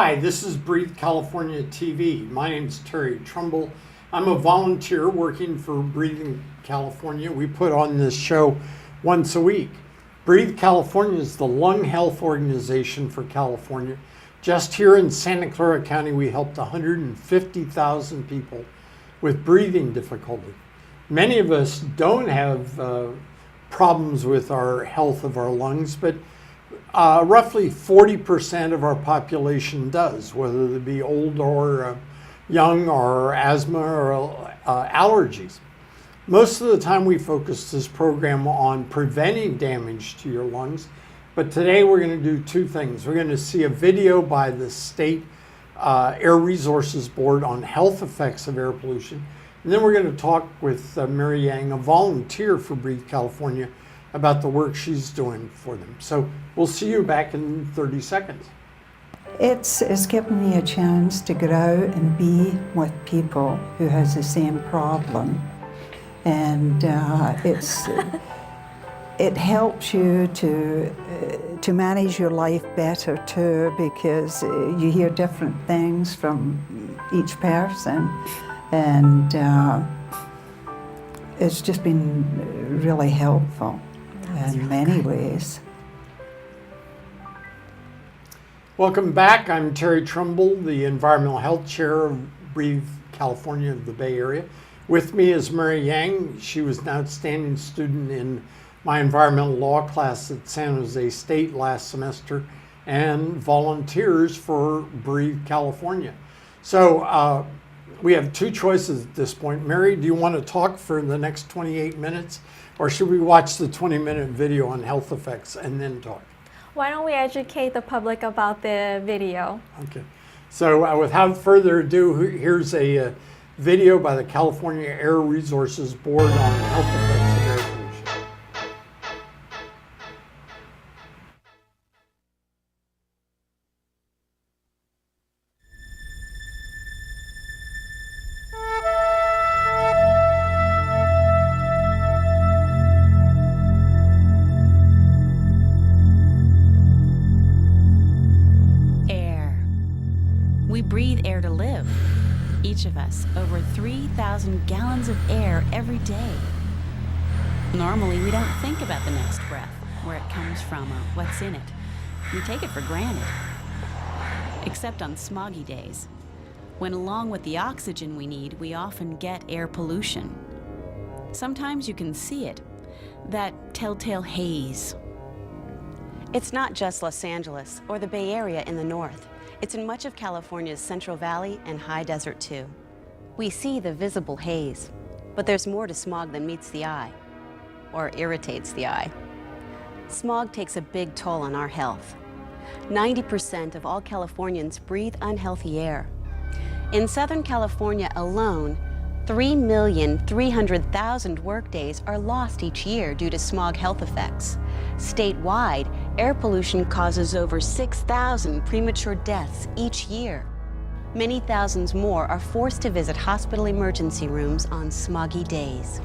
Hi, this is Breathe California TV. My name's Terry Trumbull. I'm a volunteer working for Breathe California. We put on this show once a week. Breathe California is the lung health organization for California. Just here in Santa Clara County, we helped 150,000 people with breathing difficulty. Many of us don't have problems with our health of our lungs, but roughly 40% of our population does, whether they be old or young, or asthma or allergies. Most of the time we focus this program on preventing damage to your lungs, but today we're going to do two things. We're going to see a video by the State Air Resources Board on health effects of air pollution, and then we're going to talk with Mary Yang, a volunteer for Breathe California, about the work she's doing for them. So we'll see you back in 30 seconds. It's given me a chance to go out and be with people who has the same problem. And it helps you to manage your life better too, because you hear different things from each person. And it's just been really helpful in many ways. Welcome back. I'm Terry Trumbull, the Environmental Health Chair of Breathe California of the Bay Area. With me is Mary Yang. She was an outstanding student in my environmental law class at San Jose State last semester and volunteers for Breathe California. So we have two choices at this point. Mary, do you want to talk for the next 28 minutes, or should we watch the 20-minute video on health effects and then talk? Why don't we educate the public about the video? Okay. So without further ado, here's a video by the California Air Resources Board on health effects of air pollution. We breathe air to live. Each of us, over 3,000 gallons of air every day. Normally, we don't think about the next breath, where it comes from, or what's in it. We take it for granted. Except on smoggy days, when along with the oxygen we need, we often get air pollution. Sometimes you can see it, that telltale haze. It's not just Los Angeles or the Bay Area in the north. It's in much of California's Central Valley and high desert too. We see the visible haze, but there's more to smog than meets the eye, or irritates the eye. Smog takes a big toll on our health. 90% of all Californians breathe unhealthy air. In Southern California alone, 3,300,000 workdays are lost each year due to smog health effects. Statewide, air pollution causes over 6,000 premature deaths each year. Many thousands more are forced to visit hospital emergency rooms on smoggy days.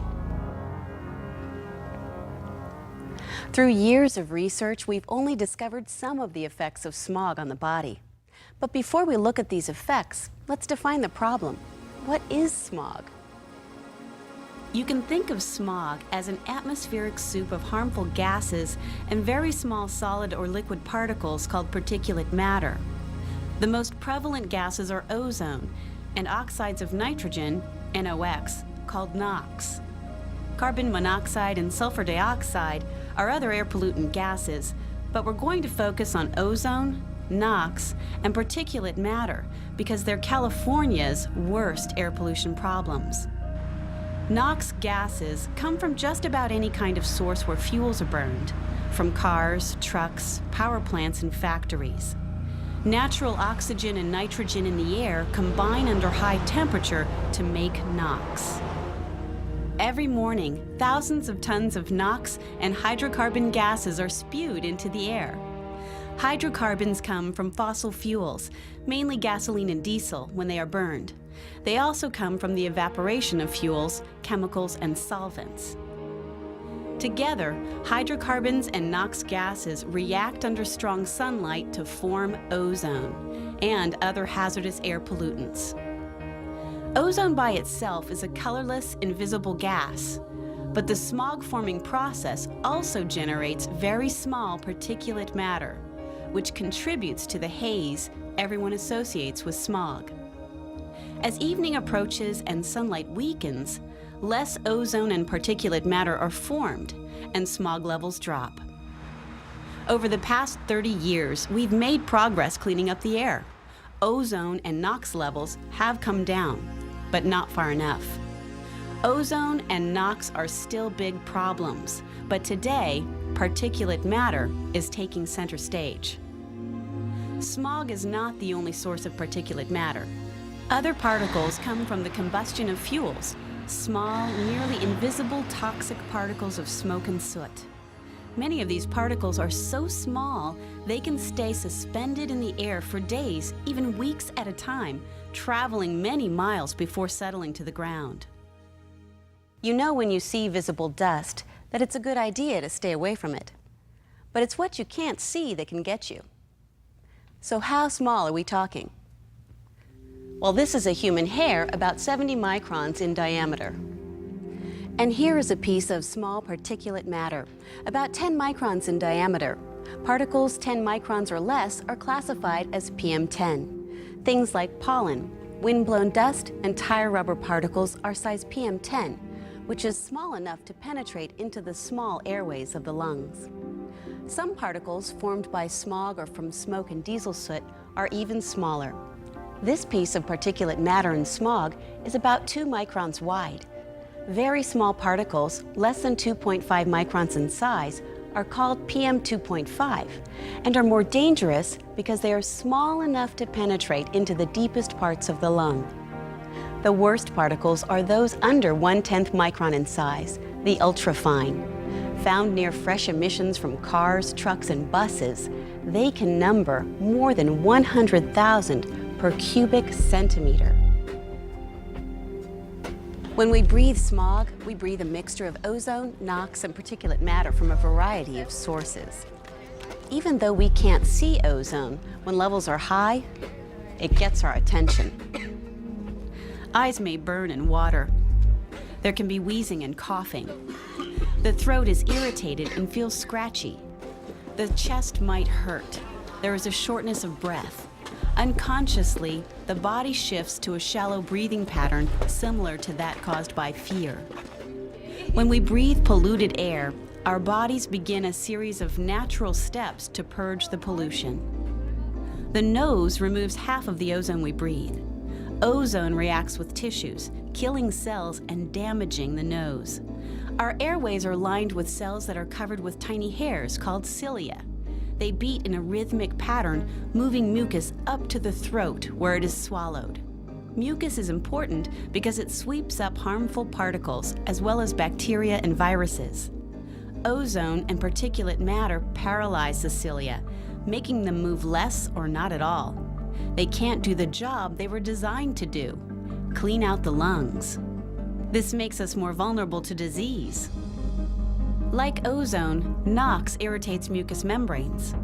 Through years of research, we've only discovered some of the effects of smog on the body. But before we look at these effects, let's define the problem. What is smog? You can think of smog as an atmospheric soup of harmful gases and very small solid or liquid particles called particulate matter. The most prevalent gases are ozone and oxides of nitrogen, NOx, called NOx. Carbon monoxide and sulfur dioxide are other air pollutant gases, but we're going to focus on ozone, NOx, and particulate matter because they're California's worst air pollution problems. NOx gases come from just about any kind of source where fuels are burned, from cars, trucks, power plants, and factories. Natural oxygen and nitrogen in the air combine under high temperature to make NOx. Every morning, thousands of tons of NOx and hydrocarbon gases are spewed into the air. Hydrocarbons come from fossil fuels, mainly gasoline and diesel, when they are burned. They also come from the evaporation of fuels, chemicals, and solvents. Together, hydrocarbons and NOx gases react under strong sunlight to form ozone and other hazardous air pollutants. Ozone by itself is a colorless, invisible gas, but the smog-forming process also generates very small particulate matter, which contributes to the haze everyone associates with smog. As evening approaches and sunlight weakens, less ozone and particulate matter are formed, and smog levels drop. Over the past 30 years, we've made progress cleaning up the air. Ozone and NOx levels have come down, but not far enough. Ozone and NOx are still big problems, but today, particulate matter is taking center stage. Smog is not the only source of particulate matter. Other particles come from the combustion of fuels, small, nearly invisible toxic particles of smoke and soot. Many of these particles are so small, they can stay suspended in the air for days, even weeks at a time, traveling many miles before settling to the ground. You know when you see visible dust that it's a good idea to stay away from it. But it's what you can't see that can get you. So how small are we talking? Well, this is a human hair about 70 microns in diameter. And here is a piece of small particulate matter, about 10 microns in diameter. Particles 10 microns or less are classified as PM10. Things like pollen, windblown dust, and tire rubber particles are size PM10, which is small enough to penetrate into the small airways of the lungs. Some particles formed by smog or from smoke and diesel soot are even smaller. This piece of particulate matter in smog is about 2 microns wide. Very small particles, less than 2.5 microns in size, are called PM2.5 and are more dangerous because they are small enough to penetrate into the deepest parts of the lung. The worst particles are those under 1/10 micron in size, the ultrafine. Found near fresh emissions from cars, trucks, and buses, they can number more than 100,000 per cubic centimeter. When we breathe smog, we breathe a mixture of ozone, NOx, and particulate matter from a variety of sources. Even though we can't see ozone, when levels are high, it gets our attention. Eyes may burn and water. There can be wheezing and coughing. The throat is irritated and feels scratchy. The chest might hurt. There is a shortness of breath. Unconsciously, the body shifts to a shallow breathing pattern similar to that caused by fear. When we breathe polluted air, our bodies begin a series of natural steps to purge the pollution. The nose removes half of the ozone we breathe. Ozone reacts with tissues, killing cells and damaging the nose. Our airways are lined with cells that are covered with tiny hairs called cilia. They beat in a rhythmic pattern, moving mucus up to the throat where it is swallowed. Mucus is important because it sweeps up harmful particles as well as bacteria and viruses. Ozone and particulate matter paralyze the cilia, making them move less or not at all. They can't do the job they were designed to do, clean out the lungs. This makes us more vulnerable to disease. Like ozone, NOx irritates mucous membranes.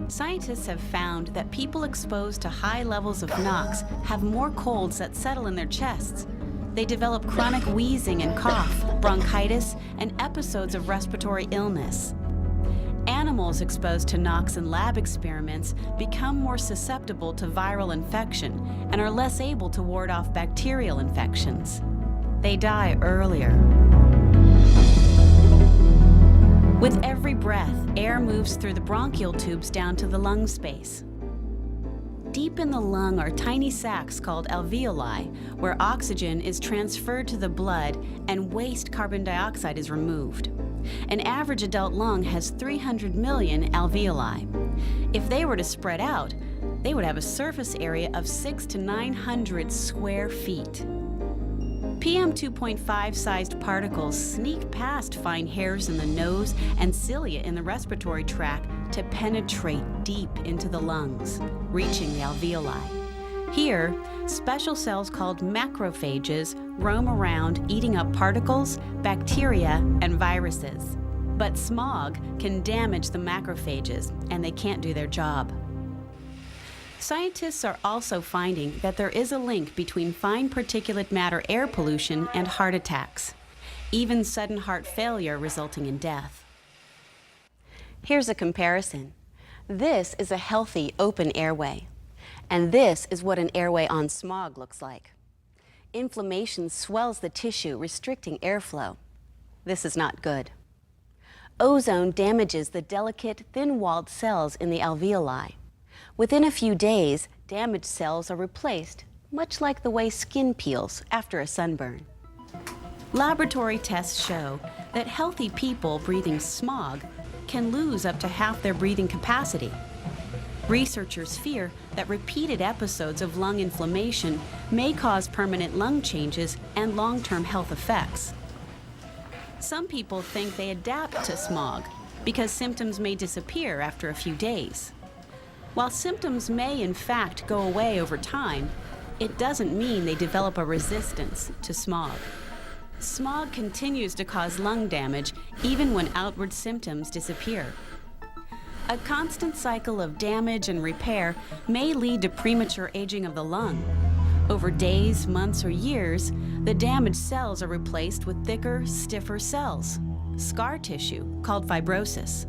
Scientists have found that people exposed to high levels of NOx have more colds that settle in their chests. They develop chronic wheezing and cough, bronchitis, and episodes of respiratory illness. Animals exposed to NOx in lab experiments become more susceptible to viral infection and are less able to ward off bacterial infections. They die earlier. With every breath, air moves through the bronchial tubes down to the lung space. Deep in the lung are tiny sacs called alveoli, where oxygen is transferred to the blood and waste carbon dioxide is removed. An average adult lung has 300 million alveoli. If they were to spread out, they would have a surface area of 600 to 900 square feet. PM2.5 sized particles sneak past fine hairs in the nose and cilia in the respiratory tract to penetrate deep into the lungs, reaching the alveoli. Here, special cells called macrophages roam around eating up particles, bacteria, and viruses. But smog can damage the macrophages, and they can't do their job. Scientists are also finding that there is a link between fine particulate matter air pollution and heart attacks, even sudden heart failure resulting in death. Here's a comparison. This is a healthy open airway, and this is what an airway on smog looks like. Inflammation swells the tissue, restricting airflow. This is not good. Ozone damages the delicate, thin-walled cells in the alveoli. Within a few days, damaged cells are replaced, much like the way skin peels after a sunburn. Laboratory tests show that healthy people breathing smog can lose up to half their breathing capacity. Researchers fear that repeated episodes of lung inflammation may cause permanent lung changes and long-term health effects. Some people think they adapt to smog because symptoms may disappear after a few days. While symptoms may in fact go away over time, it doesn't mean they develop a resistance to smog. Smog continues to cause lung damage even when outward symptoms disappear. A constant cycle of damage and repair may lead to premature aging of the lung. Over days, months, or years, the damaged cells are replaced with thicker, stiffer cells, scar tissue, called fibrosis.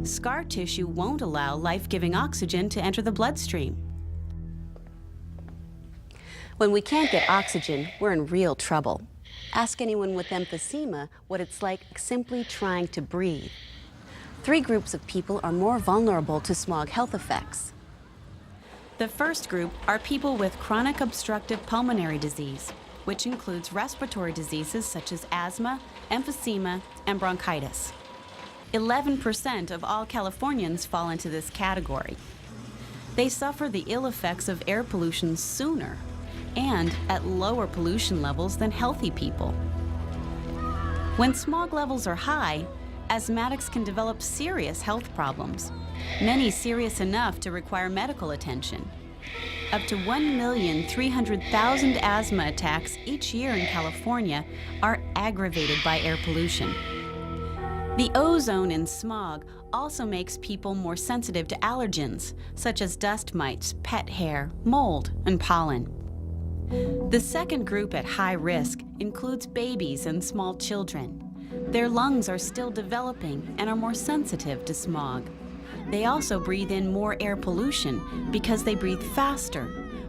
Scar tissue won't allow life-giving oxygen to enter the bloodstream. When we can't get oxygen, we're in real trouble. Ask anyone with emphysema what it's like simply trying to breathe. 3 groups of people are more vulnerable to smog health effects. The first group are people with chronic obstructive pulmonary disease, which includes respiratory diseases such as asthma, emphysema, and bronchitis. 11% of all Californians fall into this category. They suffer the ill effects of air pollution sooner and at lower pollution levels than healthy people. When smog levels are high, asthmatics can develop serious health problems, many serious enough to require medical attention. Up to 1,300,000 asthma attacks each year in California are aggravated by air pollution. The ozone in smog also makes people more sensitive to allergens, such as dust mites, pet hair, mold, and pollen. The second group at high risk includes babies and small children. Their lungs are still developing and are more sensitive to smog. They also breathe in more air pollution because they breathe faster,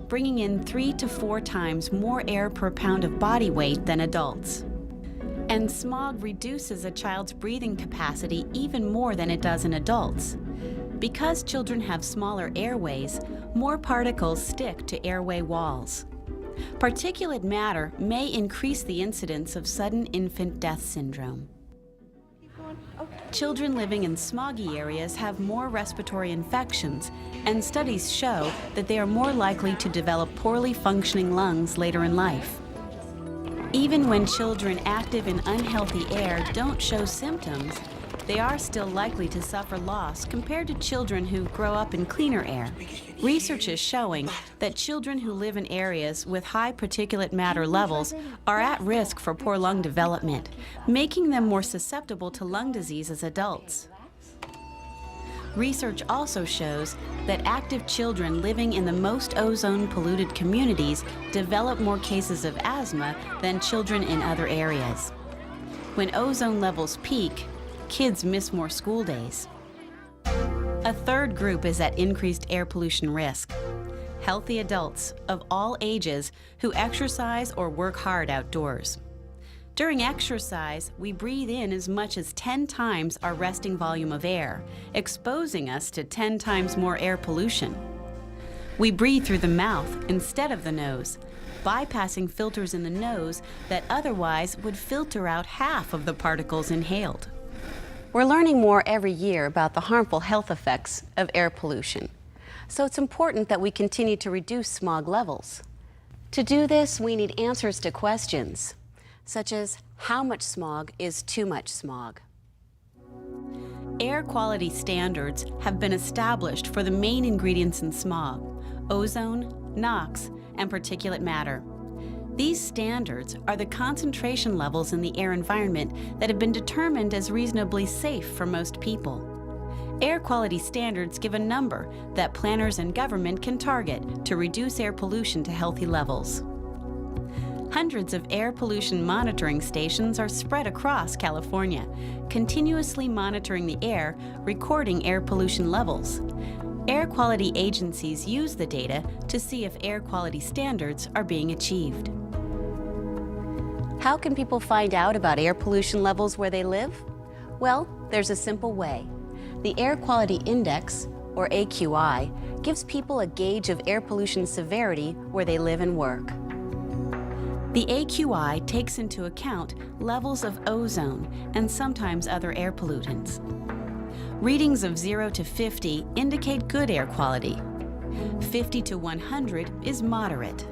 bringing in 3 to 4 times more air per pound of body weight than adults. And smog reduces a child's breathing capacity even more than it does in adults. Because children have smaller airways, more particles stick to airway walls. Particulate matter may increase the incidence of sudden infant death syndrome. Children living in smoggy areas have more respiratory infections, and studies show that they are more likely to develop poorly functioning lungs later in life. Even when children active in unhealthy air don't show symptoms, they are still likely to suffer loss compared to children who grow up in cleaner air. Research is showing that children who live in areas with high particulate matter levels are at risk for poor lung development, making them more susceptible to lung disease as adults. Research also shows that active children living in the most ozone-polluted communities develop more cases of asthma than children in other areas. When ozone levels peak, kids miss more school days. A third group is at increased air pollution risk: healthy adults of all ages who exercise or work hard outdoors. During exercise, we breathe in as much as 10 times our resting volume of air, exposing us to 10 times more air pollution. We breathe through the mouth instead of the nose, bypassing filters in the nose that otherwise would filter out half of the particles inhaled. We're learning more every year about the harmful health effects of air pollution, so it's important that we continue to reduce smog levels. To do this, we need answers to questions such as how much smog is too much smog? Air quality standards have been established for the main ingredients in smog: ozone, NOx, and particulate matter. These standards are the concentration levels in the air environment that have been determined as reasonably safe for most people. Air quality standards give a number that planners and government can target to reduce air pollution to healthy levels. Hundreds of air pollution monitoring stations are spread across California, continuously monitoring the air, recording air pollution levels. Air quality agencies use the data to see if air quality standards are being achieved. How can people find out about air pollution levels where they live? Well, there's a simple way. The Air Quality Index, or AQI, gives people a gauge of air pollution severity where they live and work. The AQI takes into account levels of ozone and sometimes other air pollutants. Readings of 0 to 50 indicate good air quality. 50 to 100 is moderate.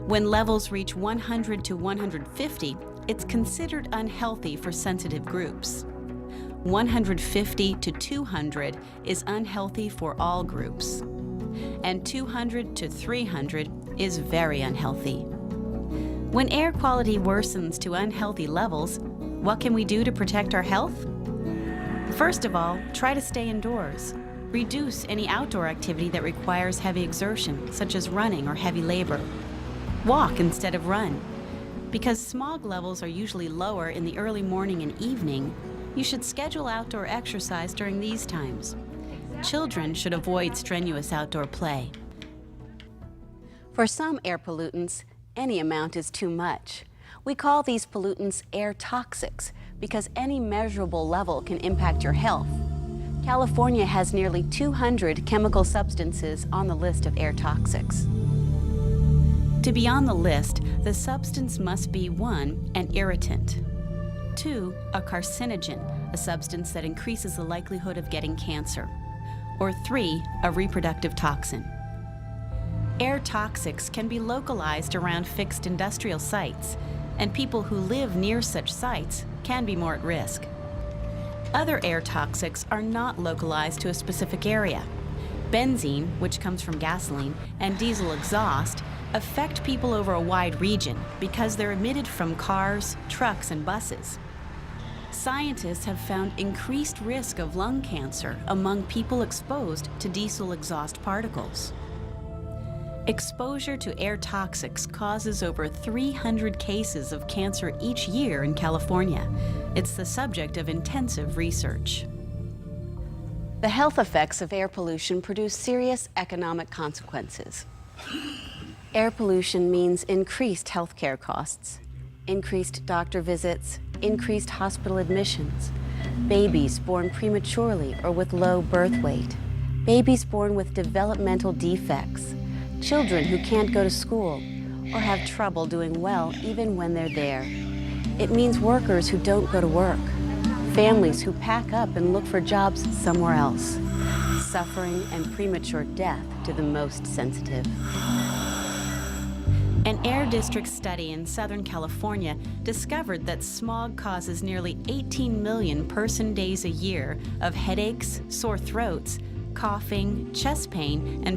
When levels reach 100 to 150, it's considered unhealthy for sensitive groups. 150 to 200 is unhealthy for all groups. And 200 to 300 is very unhealthy. When air quality worsens to unhealthy levels, what can we do to protect our health? First of all, try to stay indoors. Reduce any outdoor activity that requires heavy exertion, such as running or heavy labor. Walk instead of run. Because smog levels are usually lower in the early morning and evening, you should schedule outdoor exercise during these times. Children should avoid strenuous outdoor play. For some air pollutants, any amount is too much. We call these pollutants air toxics because any measurable level can impact your health. California has nearly 200 chemical substances on the list of air toxics. To be on the list, the substance must be 1, an irritant, 2, a carcinogen, a substance that increases the likelihood of getting cancer, or 3, a reproductive toxin. Air toxics can be localized around fixed industrial sites, and people who live near such sites can be more at risk. Other air toxics are not localized to a specific area. Benzene, which comes from gasoline, and diesel exhaust affect people over a wide region because they're emitted from cars, trucks, and buses. Scientists have found increased risk of lung cancer among people exposed to diesel exhaust particles. Exposure to air toxics causes over 300 cases of cancer each year in California. It's the subject of intensive research. The health effects of air pollution produce serious economic consequences. Air pollution means increased healthcare costs, increased doctor visits, increased hospital admissions, babies born prematurely or with low birth weight, babies born with developmental defects, children who can't go to school or have trouble doing well even when they're there. It means workers who don't go to work, families who pack up and look for jobs somewhere else, suffering and premature death to the most sensitive. An air district study in Southern California discovered that smog causes nearly 18 million person days a year of headaches, sore throats, coughing, chest pain, and